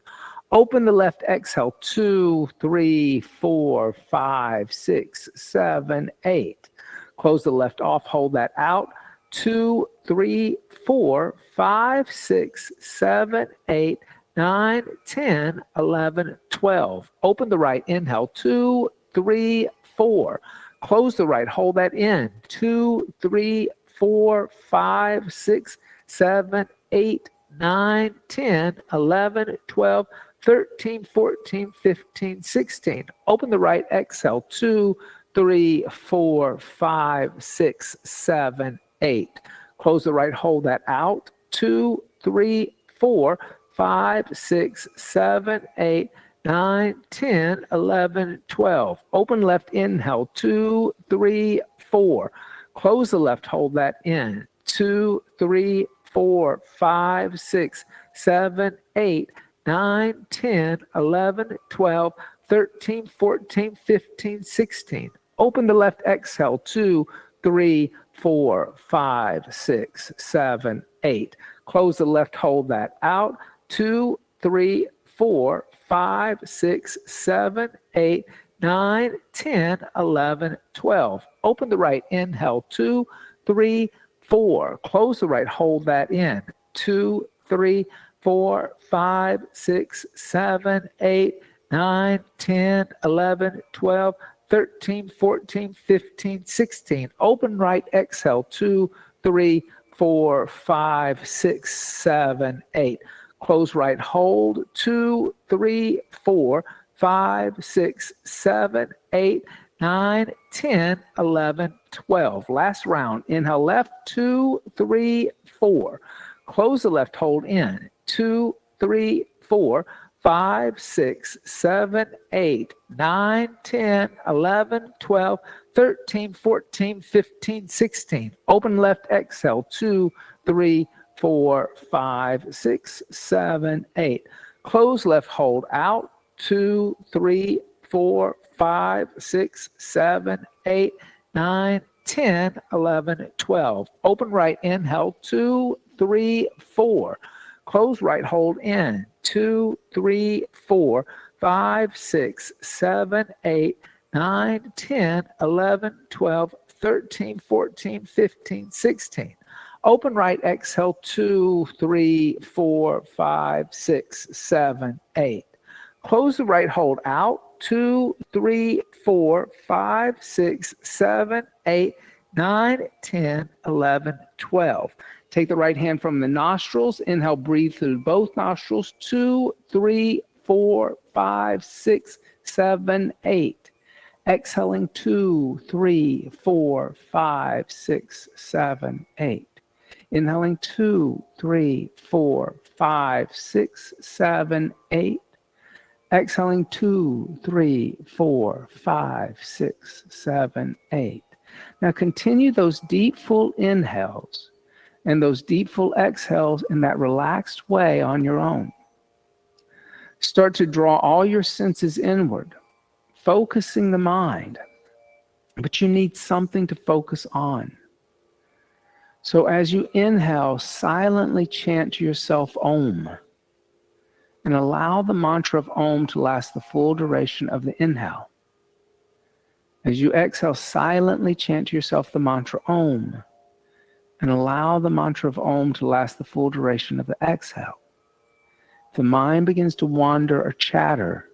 S1: Open the left, exhale. 2, 3, 4, 5, 6, 7, 8. Close the left off, hold that out. 2, 3, 4, 5, 6, 7, 8, 9, 10, 11, 12. Open the right, inhale. 2, 3, 4. Close the right, hold that in. 2, 3, 4, 5, 6, 7, 8, 9, 10, 11, 12, 13, 14, 15, 16. Open the right, exhale. 2, 3, 4, 5, 6, 7, 8. Close the right, hold that out. 2, 3, 4, 5, 6, 7, 8, 9, 10, 11, 12. Open left, inhale. 2, 3, 4. Close the left, hold that in. 2, 3, 4, 5, 6, 7, 8, 9, 10, 11, 12, 13, 14, 15, 16. Open the left, exhale. 2, 3, 4, 5, 6, 7, 8. Close the left, hold that out. 2, 3, 4, 5, 6, 7, 8, 9, 10, 11, 12. Open the right, inhale. 2, 3, 4. Close the right, hold that in. 2, 3, 4, 5, 6, 7, 8, 9, 10, 11, 12, 13, 14, 15, 16. Open right, exhale. 2, 3, 4, 5, 6, 7, 8. Close right, hold. 2, 3, 4, 5, 6, 7, 8, 9, 10, 11, 12. Last round. Inhale left. 2, 3, 4. Close the left, hold in. 2, 3, 4, 5, 6, 7, 8, 9, 10, 11, 12, 13, 14, 15, 16. Open left, exhale. 2, 3, 4, 5, 6, 7, 8. Close left, hold out. 2, 3, 4, 5, 6, 7, 8, 9, 10, 11, 12. Open right, inhale. 2, 3, 4. Close right, hold in. 2, 3, 4, 5, 6, 7, 8, 9, 10, 11, 12, 13, 14, 15, 16. Open right, exhale. 2, 3, 4, 5, 6, 7, 8. Close the right, hold out. 2, 3, 4, 5, 6, 7, 8, 9, 10, 11, 12. Take the right hand from the nostrils. Inhale, breathe through both nostrils. 2, 3, 4, 5, 6, 7, 8. Exhaling 2, 3, 4, 5, 6, 7, 8. Inhaling 2, 3, 4, 5, 6, 7, 8. Exhaling 2, 3, 4, 5, 6, 7, 8. Now continue those deep, full inhales and those deep, full exhales in that relaxed way on your own. Start to draw all your senses inward, focusing the mind. But you need something to focus on. So as you inhale, silently chant to yourself Om, and allow the mantra of Om to last the full duration of the inhale. As you exhale, silently chant to yourself the mantra Om, and allow the mantra of Om to last the full duration of the exhale. If the mind begins to wander or chatter,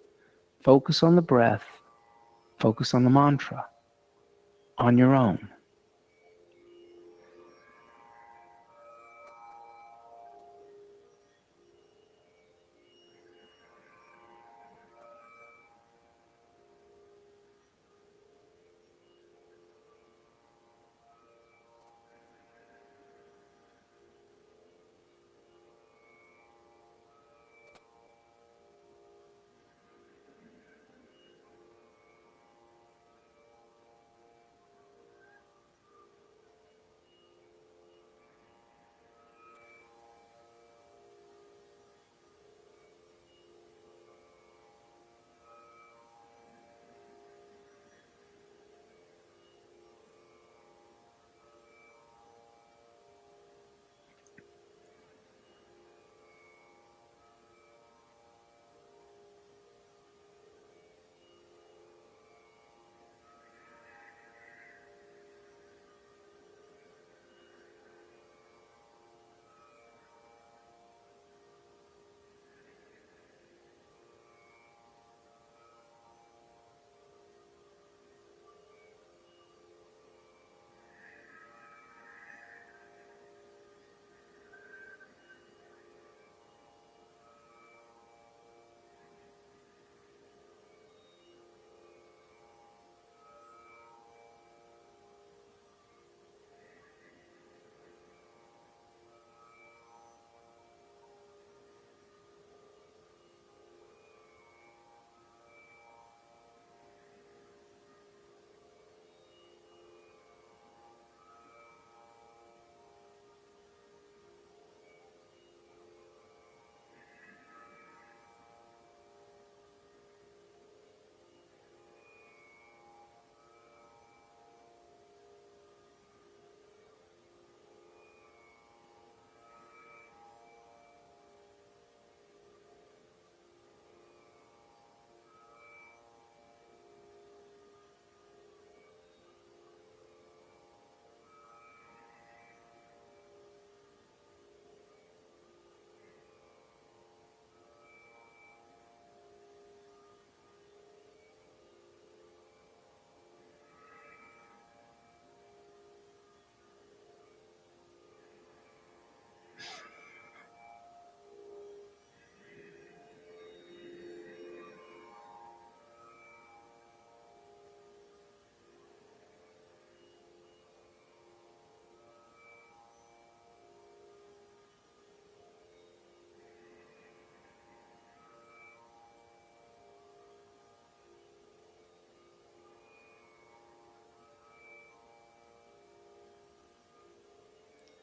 S1: focus on the breath, focus on the mantra, on your own.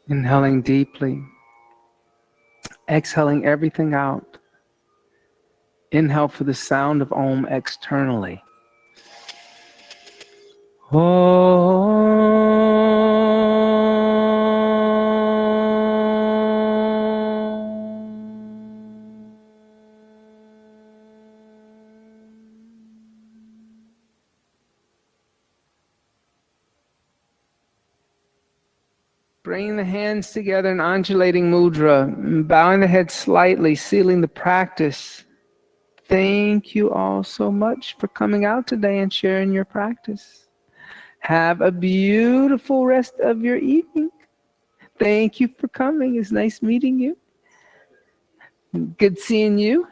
S1: Inhaling deeply. Exhaling everything out. Inhale for the sound of Om externally. Bringing the hands together in undulating mudra, bowing the head slightly, sealing the practice. Thank you all so much for coming out today and sharing your practice. Have a beautiful rest of your evening. Thank you for coming. It's nice meeting you. Good seeing you.